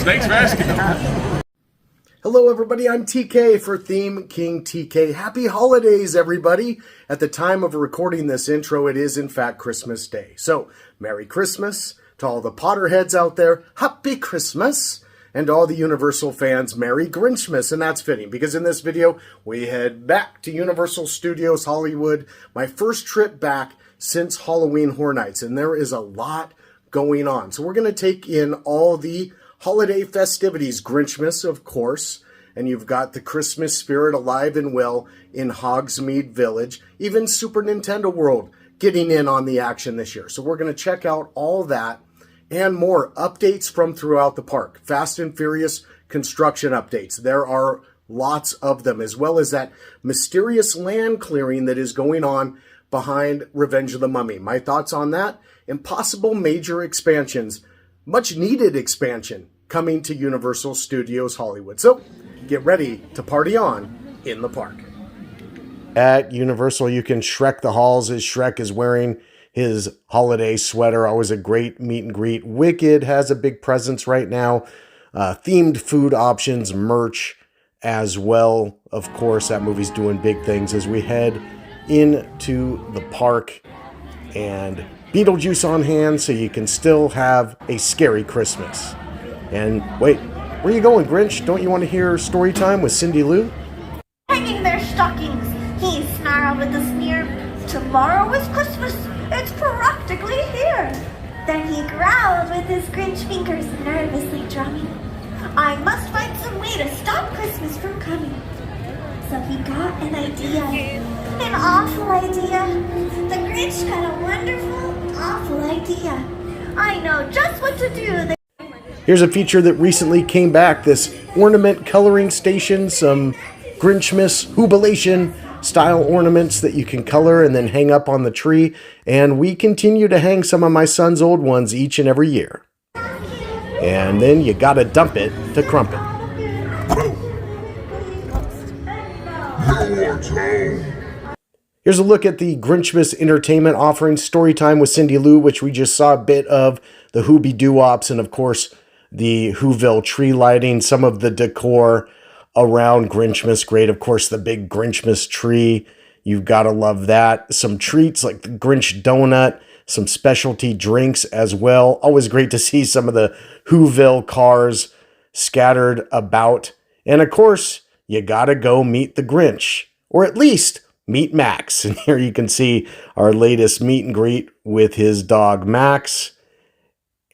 Thanks for asking. Hello everybody, I'm TK for Theme King TK. Happy holidays everybody! At the time of recording this intro, it is in fact Christmas Day. So, Merry Christmas to all the Potterheads out there, Happy Christmas! And all the Universal fans, Merry Grinchmas! And that's fitting, because in this video, we head back to Universal Studios Hollywood, my first trip back since Halloween Horror Nights, and there is a lot going on. So we're going to take in all the holiday festivities, Grinchmas, of course, and you've got the Christmas spirit alive and well in Hogsmeade Village, even Super Nintendo World getting in on the action this year. So we're going to check out all that and more updates from throughout the park. Fast and Furious construction updates. There are lots of them, as well as that mysterious land clearing that is going on behind Revenge of the Mummy. My thoughts on that and possible major expansions, much needed expansion, coming to Universal Studios Hollywood. So, get ready to party on in the park. At Universal, you can Shrek the halls as Shrek is wearing his holiday sweater. Always a great meet and greet. Wicked has a big presence right now. Themed food options, merch as well. Of course, that movie's doing big things as we head into the park. And Beetlejuice on hand so you can still have a scary Christmas. And wait, where are you going, Grinch? Don't you want to hear story time with Cindy Lou? Hanging their stockings, he snarled with a sneer. Tomorrow is Christmas, it's practically here. Then he growled with his Grinch fingers nervously drumming. I must find some way to stop Christmas from coming. So he got an idea, an awful idea. The Grinch got a wonderful, awful idea. I know just what to do. Here's a feature that recently came back, this ornament coloring station, some Grinchmas Jubilation style ornaments that you can color and then hang up on the tree. And we continue to hang some of my son's old ones each and every year. And then you gotta dump it to Crumpet. Here's a look at the Grinchmas Entertainment offering, Storytime with Cindy Lou, which we just saw a bit of, the Hoobie Doo-Wops, and of course, the Whoville tree lighting, some of the decor around Grinchmas. Great, of course, the big Grinchmas tree. You've got to love that. Some treats like the Grinch donut, some specialty drinks as well. Always great to see some of the Whoville cars scattered about. And of course, you got to go meet the Grinch, or at least meet Max. And here you can see our latest meet and greet with his dog, Max.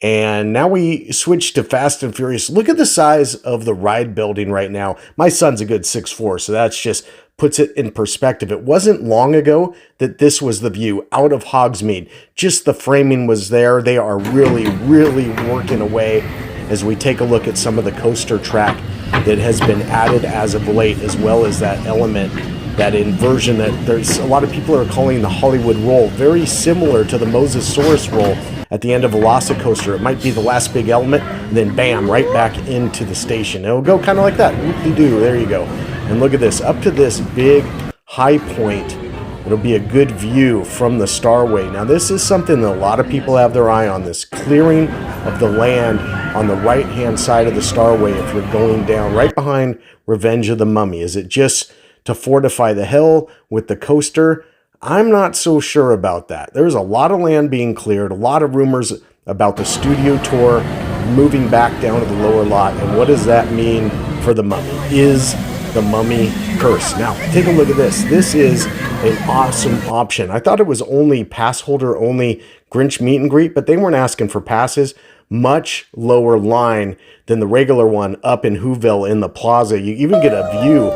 And now we switch to Fast and Furious. Look at the size of the ride building right now. My son's a good 6'4", so that's just puts it in perspective. It wasn't long ago that this was the view out of Hogsmeade. Just the framing was there. They are really, really working away as we take a look at some of the coaster track that has been added as of late, as well as that element, that inversion that there's a lot of people are calling the Hollywood roll, very similar to the Mosasaurus roll at the end of Velocicoaster. It might be the last big element, and then bam, right back into the station. It'll go kind of like that. Whoop-de-doo, there you go. And look at this, up to this big high point. It'll be a good view from the Starway. Now this is something that a lot of people have their eye on, this clearing of the land on the right-hand side of the Starway if you're going down right behind Revenge of the Mummy. Is it just to fortify the hill with the coaster? I'm not so sure about that. There's a lot of land being cleared, a lot of rumors about the studio tour moving back down to the lower lot, and what does that mean for the Mummy? Is the Mummy cursed? Now, take a look at this. This is an awesome option. I thought it was only pass holder only Grinch meet and greet, but they weren't asking for passes. Much lower line than the regular one up in Whoville in the plaza. You even get a view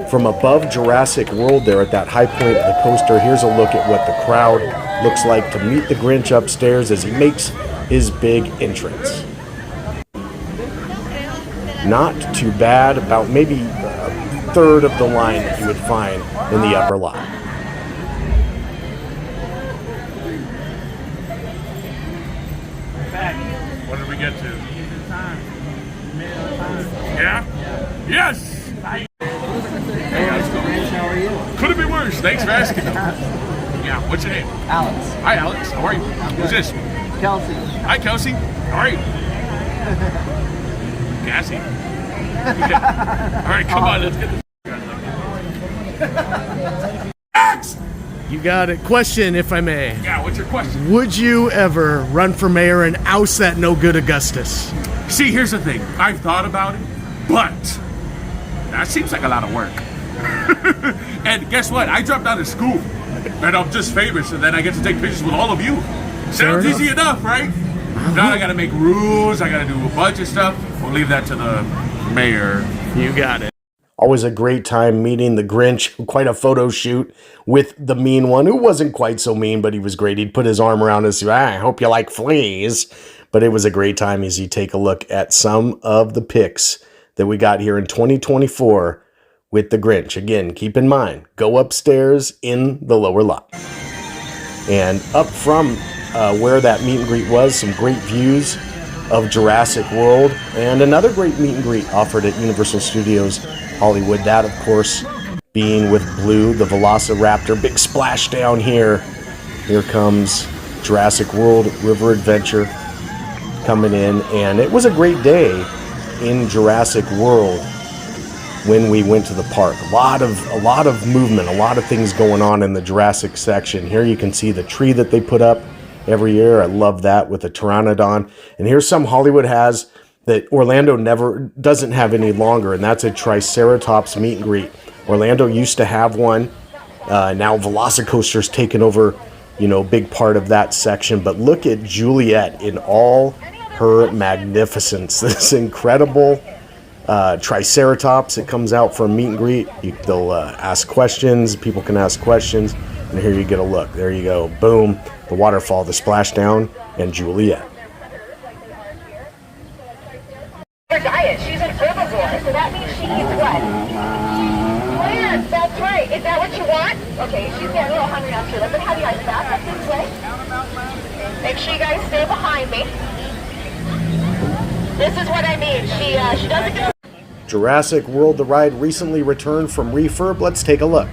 from above Jurassic World there at that high point of the coaster. Here's a look at what the crowd looks like to meet the Grinch upstairs as he makes his big entrance. Not too bad, about maybe a third of the line that you would find in the upper lot. What did we get to? Yeah? Yes! How are you? Couldn't be worse. Thanks for asking. Yeah, what's your name? Alex. Hi, Alex. How are you? Who's this? Kelsey. Hi, Kelsey. How are you? gassy. All right, come on, let's get this. X! You got it. Question, if I may. Yeah, what's your question? Would you ever run for mayor and oust that no good Augustus? See, here's the thing. I've thought about it, but that seems like a lot of work. And guess what? I dropped out of school, and I'm just famous, and then I get to take pictures with all of you. Sounds easy enough, right? Now I gotta make rules. I gotta do a bunch of stuff. We'll leave that to the mayor. You got it. Always a great time meeting the Grinch. Quite a photo shoot with the mean one, who wasn't quite so mean, but he was great. He'd put his arm around us. I hope you like fleas. But it was a great time as you take a look at some of the pics that we got here in 2024 with the Grinch. Again, keep in mind, go upstairs in the lower lot. And up from where that meet and greet was, some great views of Jurassic World, and another great meet and greet offered at Universal Studios Hollywood. That, of course, being with Blue, the Velociraptor. Big splashdown here. Here comes Jurassic World River Adventure coming in, and it was a great day in Jurassic World when we went to the park. A lot of movement, a lot of things going on in the Jurassic section. Here you can see the tree that they put up every year. I love that with the Pteranodon. And here's some Hollywood has that Orlando doesn't have any longer, and that's a Triceratops meet and greet. Orlando used to have one. Now Velocicoaster's taken over, big part of that section. But look at Juliet in all her magnificence. This incredible Triceratops that comes out for a meet and greet. They'll ask questions. People can ask questions. And here you get a look. There you go. Boom. The waterfall, the splashdown, and Juliet. Her diet. She's an herbivore, so that means she eats what? Plants. That's right. Is that what you want? Okay, she's getting a little hungry now too. Let me have you guys back up this way. Make sure you guys stay behind me. This is what I mean. She doesn't get. Jurassic World the ride recently returned from refurb. Let's take a look.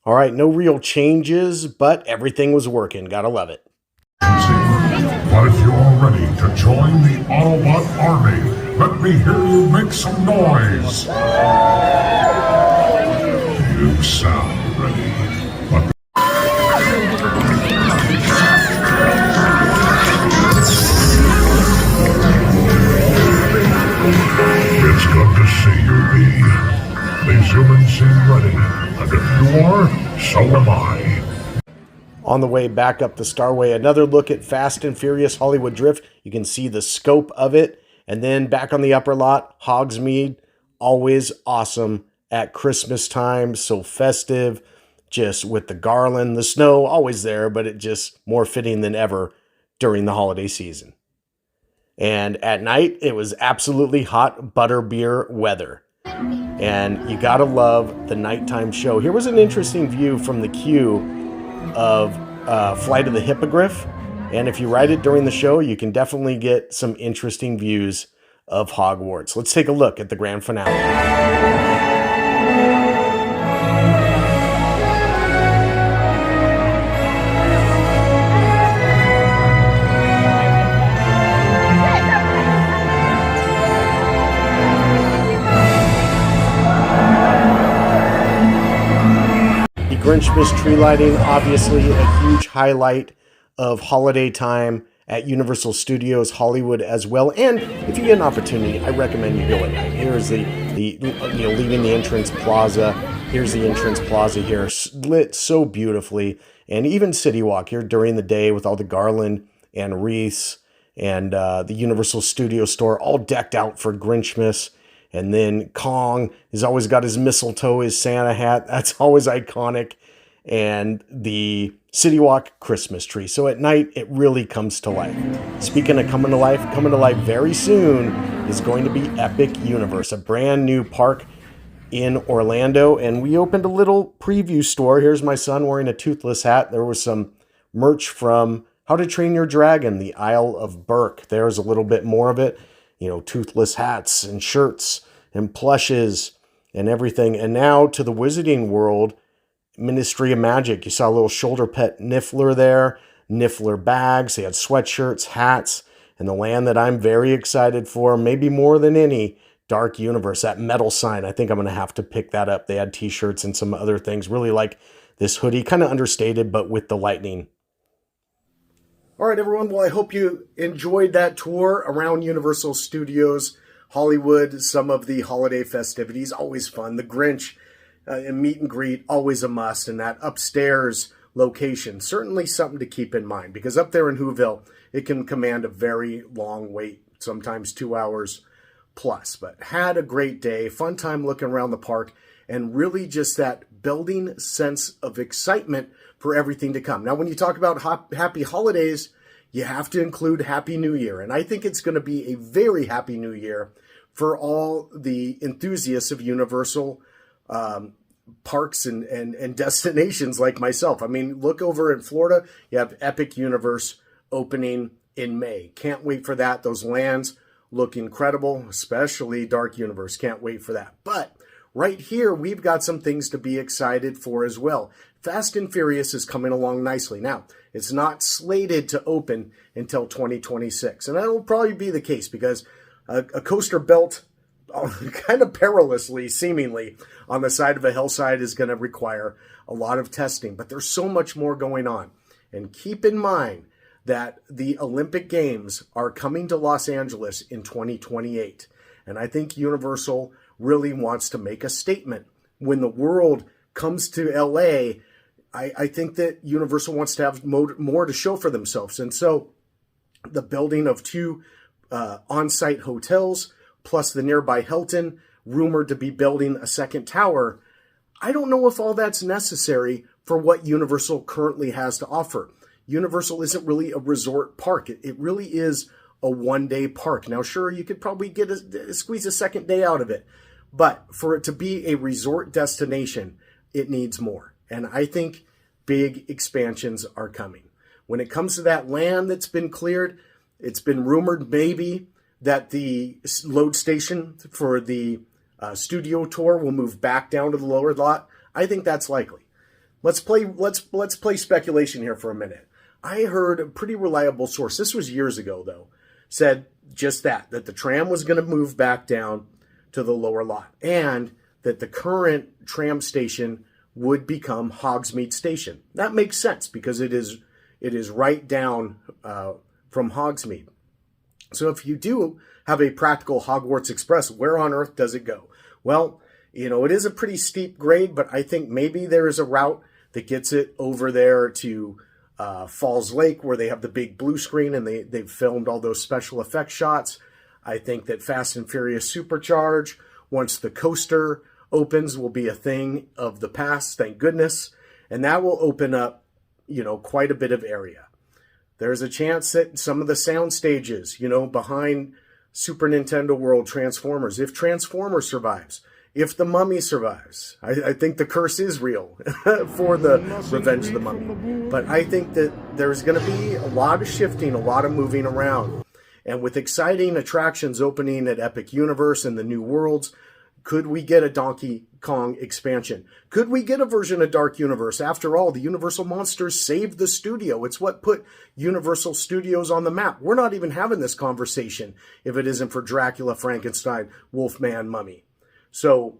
All right, no real changes, but everything was working. Gotta love it. But if you're ready to join the Autobot army, let me hear you make some noise. You sound ready. But it's good to see you, Lee. These Zooming scene ready. And if you are, so am I. On the way back up the Starway, another look at Fast and Furious Hollywood Drift. You can see the scope of it. And then back on the upper lot, Hogsmeade, always awesome at Christmas time, so festive, just with the garland, the snow, always there, but it just more fitting than ever during the holiday season. And at night, it was absolutely hot butterbeer weather. And you gotta love the nighttime show. Here was an interesting view from the queue of Flight of the Hippogriff. And if you ride it during the show, you can definitely get some interesting views of Hogwarts. Let's take a look at the grand finale. Grinchmas tree lighting, obviously a huge highlight of holiday time at Universal Studios Hollywood as well. And if you get an opportunity, I recommend you go at night. Here's the leaving the entrance plaza. Here's the entrance plaza here, lit so beautifully. And even City Walk here during the day with all the garland and wreaths and the Universal Studio store all decked out for Grinchmas. And then Kong has always got his mistletoe, his Santa hat. That's always iconic. And the City Walk Christmas tree. So at night, it really comes to life. Speaking of coming to life very soon is going to be Epic Universe, a brand new park in Orlando. And we opened a little preview store. Here's my son wearing a toothless hat. There was some merch from How to Train Your Dragon, the Isle of Berk. There's a little bit more of it. Toothless hats and shirts and plushes and everything. And now to the Wizarding World, Ministry of Magic. You saw a little shoulder pet Niffler there, Niffler bags. They had sweatshirts, hats, and the land that I'm very excited for, maybe more than any, Dark Universe, that metal sign. I think I'm going to have to pick that up. They had t-shirts and some other things. Really like this hoodie, kind of understated, but with the lightning. All right, everyone. Well, I hope you enjoyed that tour around Universal Studios Hollywood, some of the holiday festivities. Always fun. The Grinch and meet and greet, always a must. And that upstairs location, certainly something to keep in mind. Because up there in Whoville, it can command a very long wait, sometimes 2 hours plus. But had a great day, fun time looking around the park, and really just that building sense of excitement for everything to come. Now, when you talk about happy holidays, you have to include Happy New Year. And I think it's going to be a very happy New Year for all the enthusiasts of Universal parks and destinations like myself. I mean, look over in Florida, you have Epic Universe opening in May. Can't wait for that. Those lands look incredible, especially Dark Universe. Can't wait for that. But right here, we've got some things to be excited for as well. Fast and Furious is coming along nicely. Now, it's not slated to open until 2026. And that will probably be the case because a coaster built kind of perilously, seemingly, on the side of a hillside is going to require a lot of testing. But there's so much more going on. And keep in mind that the Olympic Games are coming to Los Angeles in 2028. And I think Universal really wants to make a statement. When the world comes to LA, I think that Universal wants to have more to show for themselves. And so the building of 2 on-site hotels, plus the nearby Hilton, rumored to be building a second tower, I don't know if all that's necessary for what Universal currently has to offer. Universal isn't really a resort park. It really is a one-day park. Now, sure, you could probably squeeze a second day out of it. But for it to be a resort destination, it needs more. And I think big expansions are coming. When it comes to that land that's been cleared, it's been rumored maybe that the load station for the studio tour will move back down to the lower lot. I think that's likely. Let's play speculation here for a minute. I heard a pretty reliable source, this was years ago though, said just that the tram was going to move back down to the lower lot, and that the current tram station would become Hogsmeade Station. That makes sense because it is right down from Hogsmeade. So if you do have a practical Hogwarts Express, where on earth does it go? Well, You know, it is a pretty steep grade, but I think maybe there is a route that gets it over there to Falls Lake, where they have the big blue screen and they've filmed all those special effects shots. I think that Fast and Furious Supercharge, once the coaster opens, will be a thing of the past, thank goodness. And that will open up, you know, quite a bit of area. There's a chance that some of the sound stages, you know, behind Super Nintendo World Transformers, if Transformers survives, if the Mummy survives, I think the curse is real for the Revenge of the Mummy. But I think that there's going to be a lot of shifting, a lot of moving around. And with exciting attractions opening at Epic Universe and the new worlds, could we get a Donkey Kong expansion? Could we get a version of Dark Universe? After all, the Universal Monsters saved the studio. It's what put Universal Studios on the map. We're not even having this conversation if it isn't for Dracula, Frankenstein, Wolfman, Mummy. So,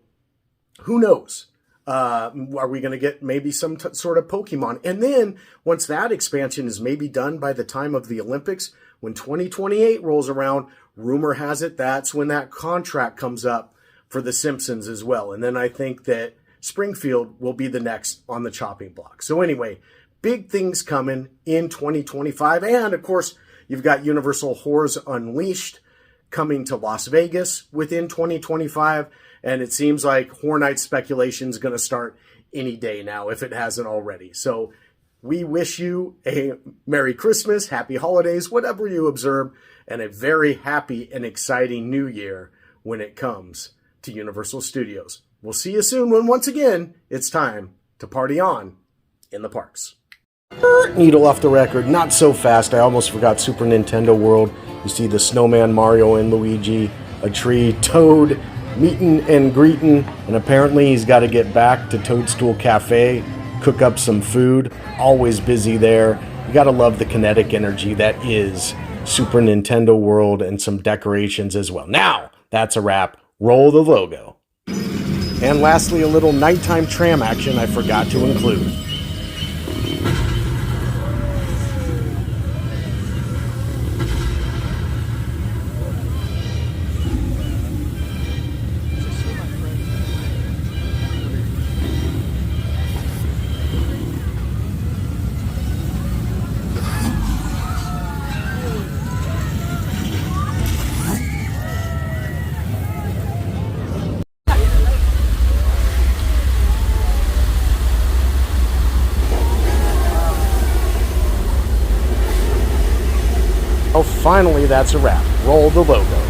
who knows? Are we going to get maybe some sort of Pokemon? And then, once that expansion is maybe done by the time of the Olympics, when 2028 rolls around, rumor has it that's when that contract comes up for The Simpsons as well. And then I think that Springfield will be the next on the chopping block. So anyway, big things coming in 2025. And of course, you've got Universal Horrors Unleashed coming to Las Vegas within 2025. And it seems like Horror Nights speculation is going to start any day now, if it hasn't already. So we wish you a Merry Christmas, Happy Holidays, whatever you observe, and a very happy and exciting New Year when it comes to Universal Studios. We'll see you soon when once again it's time to party on in the parks. Needle off the record, not so fast. I almost forgot Super Nintendo World. You see the snowman Mario and Luigi, a tree, Toad, meeting and greeting, and apparently he's got to get back to Toadstool Cafe, cook up some food. Always busy there. You got to love the kinetic energy that is Super Nintendo World, and some decorations as well. Now, that's a wrap. Roll the logo. And lastly, a little nighttime tram action I forgot to include. Oh, finally, that's a wrap. Roll the logo.